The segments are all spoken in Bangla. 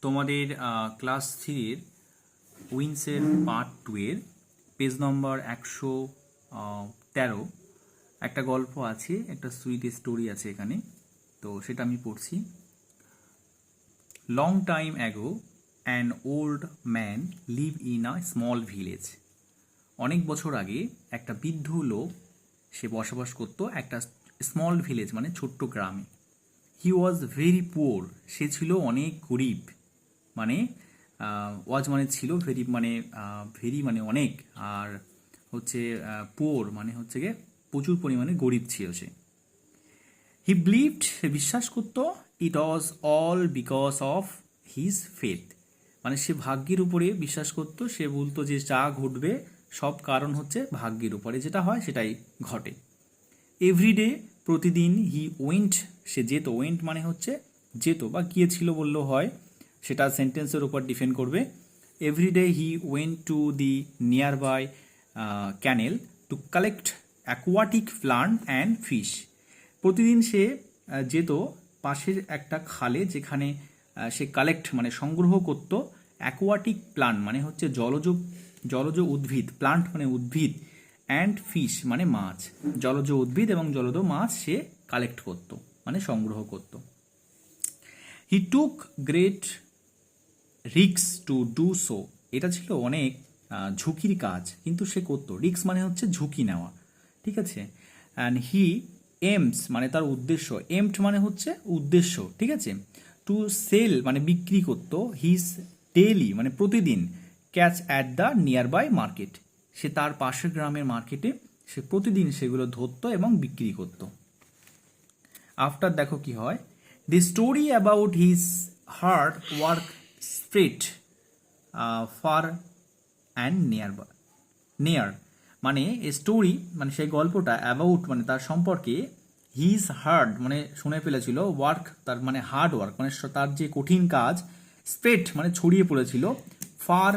তোমাদের ক্লাস থ্রির উইন্সের পার্ট 2 এর পেজ নম্বর 113 একটা গল্প আছে, একটা সুইট স্টোরি আছে এখানে। তো সেটা আমি পড়ছি। Long time ago an old man live in a small village. অনেক বছর আগে একটা বৃদ্ধ লোক সে বসবাস করত একটা স্মল ভিলেজ মানে ছোট্ট গ্রামে। হি ওয়াজ ভেরি পুয়ার, সে ছিল অনেক গরিব। মানে ওয়াজ মানে ছিল, ভেরি মানে ভেরি মানে অনেক, আর হচ্ছে পুয়ার মানে হচ্ছে গিয়ে প্রচুর পরিমাণে গরিব ছিল সে। হি বিলিভড, সে বিশ্বাস করতো, it was all because of his faith, মানে সে ভাগ্যের উপরে বিশ্বাস করতো। সে বলতো যে যা ঘটবে সব কারণ হচ্ছে ভাগ্যের উপরে, যেটা হয় সেটাই ঘটে। এভরিডে, প্রতিদিন, হি ওয়েন্ট, সে যেত, ওয়েন্ট মানে হচ্ছে যেত বা গিয়েছিল বললেও হয়, সেটা সেন্টেন্সের উপর ডিপেন্ড করবে। Everyday he went to the nearby canal to collect aquatic plant and fish. প্রতিদিন সে যেত পাশের একটা খালে, যেখানে সে কালেক্ট মানে সংগ্রহ করত অ্যাকোয়াটিক প্লান্ট মানে হচ্ছে জলজ উদ্ভিদ, প্লান্ট মানে উদ্ভিদ, অ্যান্ড ফিশ মানে মাছ, জলজ উদ্ভিদ এবং জলজ মাছ সে কালেক্ট করত মানে সংগ্রহ করত। He took great risk to do so, এটা ছিল অনেক ঝুঁকির কাজ, কিন্তু সে করতো। রিস্ক মানে হচ্ছে ঝুঁকি নেওয়া, ঠিক আছে। অ্যান্ড হি এমস মানে তার উদ্দেশ্য, এমড মানে হচ্ছে উদ্দেশ্য, ঠিক আছে। টু সেল মানে বিক্রি করতো, হিজ ডেইলি মানে প্রতিদিন, catch at the nearby market, সে তার পাশের গ্রামের মার্কেটে সে প্রতিদিন সেগুলো ধরতো এবং বিক্রি করত। আফটার দেখো কি হয়, the story about his hard work spread fur and near মানে স্টোরি মানে সেই গল্পটা, অ্যাবাউট মানে তার সম্পর্কে, হিজ হার্ড মানে শুনে ফেলেছিল, ওয়ার্ক তার মানে হার্ড ওয়ার্ক মানে তার যে কঠিন কাজ, স্প্রেড মানে ছড়িয়ে পড়েছিল, ফার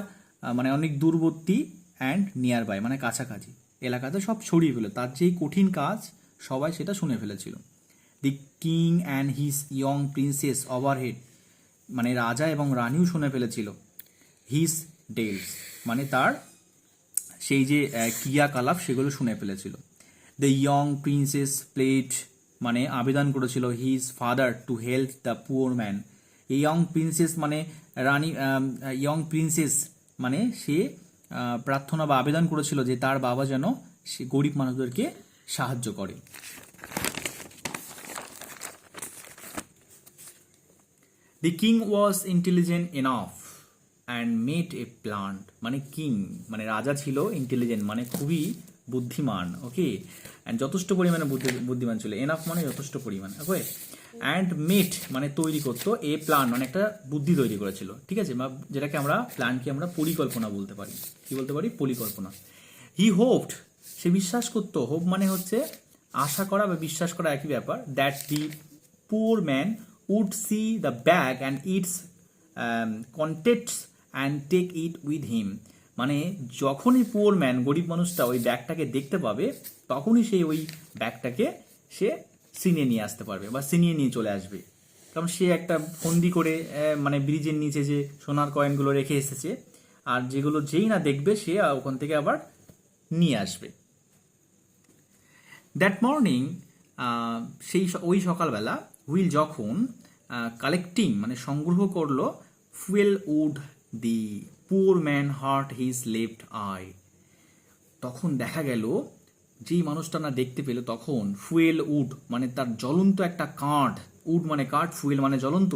মানে অনেক দূরবর্তী, অ্যান্ড নিয়ার বাই মানে কাছাকাছি এলাকাতে সব ছড়িয়ে ফেলে, তার যেই কঠিন কাজ সবাই সেটা শুনে ফেলেছিল। The king and his young princess overhead মানে রাজা এবং রানীও শুনে ফেলেছিল। হিজ ডেলস মানে তার সেই যে ক্রিয়াকলাপ সেগুলো শুনে ফেলেছিল। দ্য ইয়ং প্রিন্সেস প্লেড মানে আবেদন করেছিল his father to help the poor man. Young princess মানে রানী, ইয়ং প্রিন্সেস মানে সে প্রার্থনা বা আবেদন করেছিল যে তার বাবা যেন সে গরিব মানুষদেরকে সাহায্য করে। The king was intelligent enough and made a plant মানে কিং মানে রাজা ছিল, ইন্টেলিজেন্ট মানে খুবই বুদ্ধিমান, ওকে, অ্যান্ড যথেষ্ট পরিমাণে বুদ্ধিমান ছিল, এনাফ মানে যথেষ্ট পরিমাণ, ওকে, অ্যান্ড মেড মানে তৈরি করতো, এ প্ল্যান মানে একটা বুদ্ধি তৈরি করেছিল, ঠিক আছে, যেটাকে আমরা প্ল্যানকে আমরা পরিকল্পনা বলতে পারি। কি বলতে পারি? পরিকল্পনা। হি হোপড, সে বিশ্বাস করতো, হোপ মানে হচ্ছে আশা করা বা বিশ্বাস করা একই ব্যাপার, that the poor man would see the bag and its contents and take it with him, মানে যখনই পুয়ার ম্যান গরিব মানুষটা ওই ব্যাগটাকে দেখতে পাবে, তখনই সে ওই ব্যাগটাকে সে ছিনিয়ে নিয়ে আসতে পারবে বা ছিনিয়ে নিয়ে চলে আসবে। কারণ সে একটা ফন্দি করে মানে ব্রিজের নিচে যে সোনার কয়েনগুলো রেখে এসেছে, আর যেগুলো যেই না দেখবে সে ওখান থেকে আবার নিয়ে আসবে। দ্যাট মর্নিং ওই সকালবেলা, হুইল যখন কালেক্টিং মানে সংগ্রহ করলো, fuel would the poor man hurt his left eye, তখন দেখা গেল যেই মানুষটা না দেখতে পেল, তখন ফুয়েল উড মানে তার জ্বলন্ত একটা কাঠ, উড মানে কাঠ, ফুয়েল মানে জ্বলন্ত,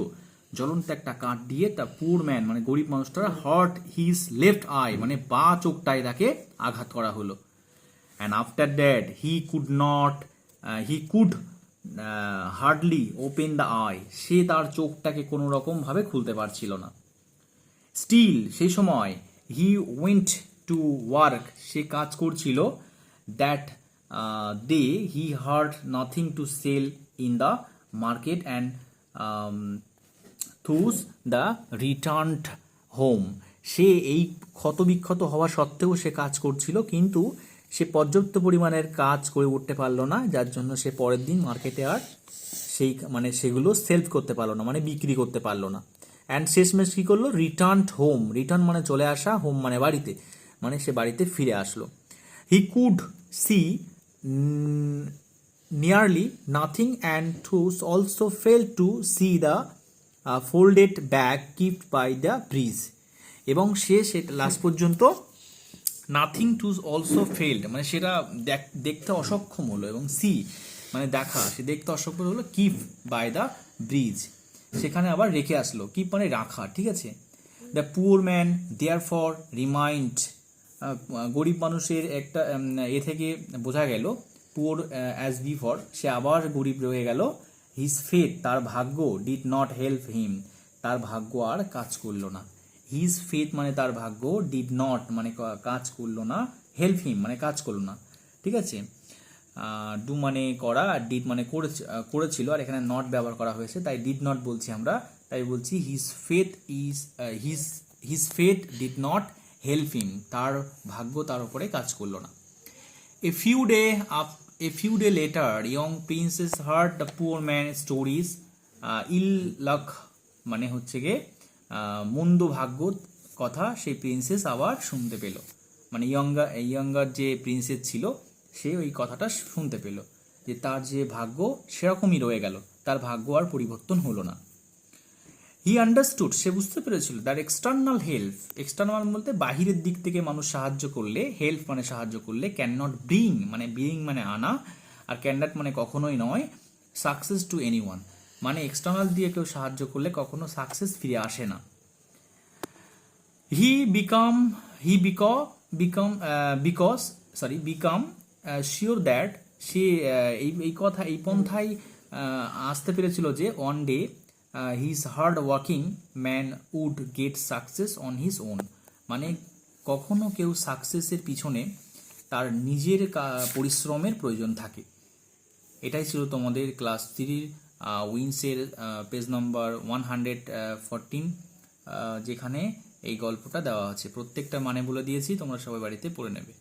জ্বলন্ত একটা কাঠ দিয়ে তার পুয়ার ম্যান মানে গরিব মানুষটার হার্ট হিজ লেফট আই মানে বা চোখটায় তাকে আঘাত করা হলো। And after that he could hardly open the eye, সে তার চোখটাকে কোনো রকম ভাবে খুলতে পারছিল না। স্টিল সেই সময়, হি ওয়েন্ট টু ওয়ার্ক, সে কাজ করছিল, that day he had nothing to sell in the market and thus the returned home, সে এই ক্ষতবিক্ষত হওয়া সত্ত্বেও সে কাজ করছিল, কিন্তু সে পর্যাপ্ত পরিমাণের কাজ করে উঠতে পারলো না, যার জন্য সে পরের দিন মার্কেটে আর সেই মানে সেগুলো সেলফ করতে পারলো না মানে বিক্রি করতে পারলো না। অ্যান্ড শেষমেশ কী করলো, রিটার্ন হোম, রিটার্ন মানে চলে আসা, হোম মানে বাড়িতে, মানে সে বাড়িতে ফিরে আসলো। He could see nearly nothing and thus also fail to see the folded bag kept by the bridge. এবং সে লাস্ট পর্যন্ত নাথিং টু অলসো ফেল্ড মানে সেটা দেখতে অসক্ষম হলো, এবং সি মানে দেখা, সে দেখতে অসক্ষম হলো, কিপ বাই দ্য ব্রিজ সেখানে আবার রেখে আসলো, কিপ মানে রাখা, ঠিক আছে। The poor man there for remind, গরিব মানুষের একটা এ থেকে বোঝা গেল, পুয়ার অ্যাজ বিফর, সে আবার গরিব রয়ে গেল। হিজ ফেট তার ভাগ্য, ডিড নট হেল্প হিম তার ভাগ্য আর কাজ করলো না। হিজ ফেথ মানে তার ভাগ্য, ডিড নট মানে কাজ করলো না, হেল্প হিম মানে কাজ করলো না, ঠিক আছে। ডু মানে করা, আর ডিড মানে করেছিল, আর এখানে নট ব্যবহার করা হয়েছে, তাই ডিড নট বলছি আমরা, তাই বলছি his faith is his faith did not help him, তার ভাগ্য তার উপরে কাজ করলো না। A few day later, young princess heard the poor man's stories. Ill luck মানে হচ্ছে গিয়ে মন্দ ভাগ্য কথা সেই প্রিন্সেস আবার শুনতে পেল, মানে ইয়াঙ্গার যে প্রিন্সেস ছিল সে ওই কথাটা শুনতে পেল যে তার যে ভাগ্য সেরকমই রয়ে গেল, তার ভাগ্য আর পরিবর্তন হলো না। হি আন্ডারস্টুড সে বুঝতে পেরেছিল, দ্যাট এক্সটার্নাল হেল্প, এক্সটার্নাল বলতে বাহিরের দিক থেকে মানুষ সাহায্য করলে, হেল্প মানে সাহায্য করলে, ক্যান নট ব্রিং মানে আনা, আর ক্যান নট মানে কখনোই নয়, সাকসেস টু এনিওয়ান মানে এক্সটার্নাল দিয়ে কেউ সাহায্য করলে কখনো সাকসেস ফিরে আসে না। বিকাম শিওর দ্যাট সে এই পন্থায় আসতে পেরেছিল যে one day his hard working man would get success on his own, মানে কখনো কেউ সাকসেসের পিছনে তার নিজের পরিশ্রমের প্রয়োজন থাকে। এটাই ছিল তোমাদের ক্লাস 3 উইন্সের পেজ নম্বর 114, যেখানে এই গল্পটা দেওয়া আছে। প্রত্যেকটা মানে বলে দিয়েছি, তোমরা সবাই বাড়িতে পড়ে নেবে।